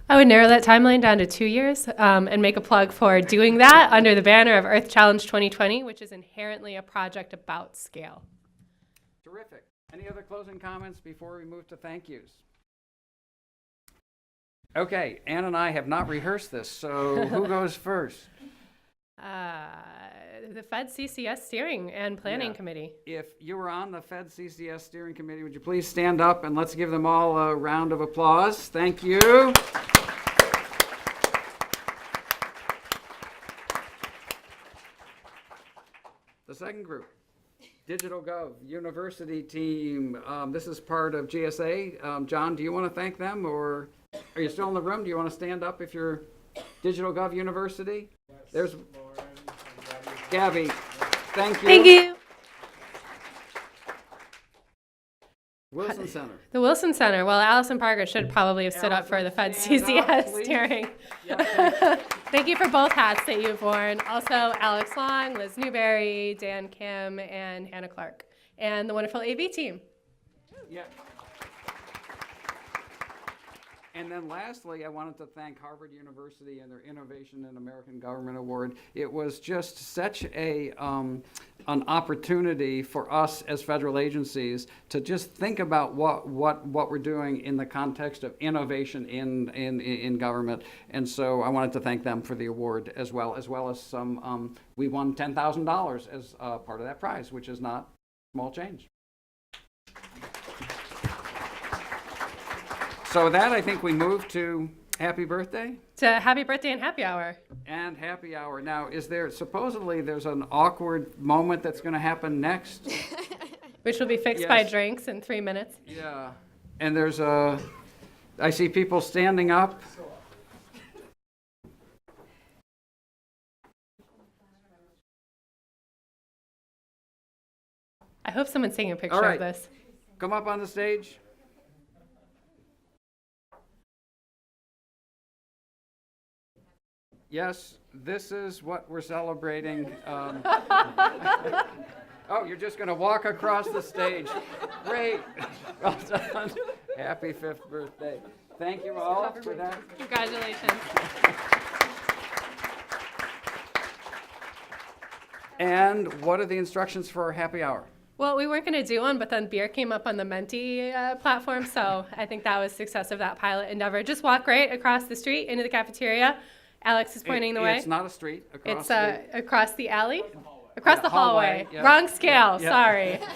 I would narrow that timeline down to 2 years and make a plug for doing that under the banner of Earth Challenge 2020, which is inherently a project about scale. Terrific. Any other closing comments before we move to thank yous? Okay, Ann and I have not rehearsed this, so who goes first? The Fed CCS Steering and Planning Committee. If you were on the Fed CCS Steering Committee, would you please stand up and let's give them all a round of applause. Thank you. The second group, Digital Gov University team. This is part of GSA. John, do you want to thank them, or are you still in the room? Do you want to stand up if you're Digital Gov University? Yes. There's Gabby. Thank you. Thank you. Wilson Center. The Wilson Center. Well, Allison Parker should probably have stood up for the Fed CCS Steering. Thank you for both hats that you've worn. Also, Alex Long, Liz Newberry, Dan Kim, and Hannah Clark, and the wonderful AV team. Yeah. And then lastly, I wanted to thank Harvard University and their Innovation in American Government Award. It was just such an opportunity for us as federal agencies to just think about what we're doing in the context of innovation in government. And so I wanted to thank them for the award as well as some, we won $10,000 as part of that prize, which is not small change. So with that, I think we move to happy birthday. To happy birthday and happy hour. And happy hour. Now, supposedly there's an awkward moment that's going to happen next? Which will be fixed by drinks in 3 minutes. Yeah. And I see people standing up. I hope someone's taking a picture All right. of this. Come up on the stage. Yes, this is what we're celebrating. Oh, you're just going to walk across the stage. Great. Well done. Happy 5th birthday. Thank you all for that. Congratulations. And what are the instructions for our happy hour? Well, we weren't going to do one, but then beer came up on the Menti platform, so I think that was success of that pilot endeavor. Just walk right across the street into the cafeteria. Alex is pointing the way. It's not a street. It's across the alley? Across the hallway. Yeah. Wrong scale, Yeah. sorry. Yeah.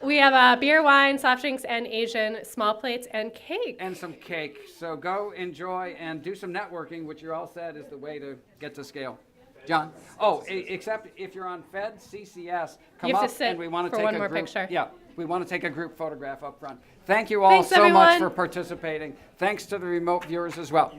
We have beer, wine, soft drinks, and Asian small plates and cake. And some cake. So go enjoy and do some networking, which you all said is the way to get to scale. John? Oh, except if you're on Fed, CCS, come You have up to sit and we want to for take one a more group. picture. Yeah, we want to take a group photograph up front. Thank you all Thanks, so much everyone. for participating. Thanks to the remote viewers as well.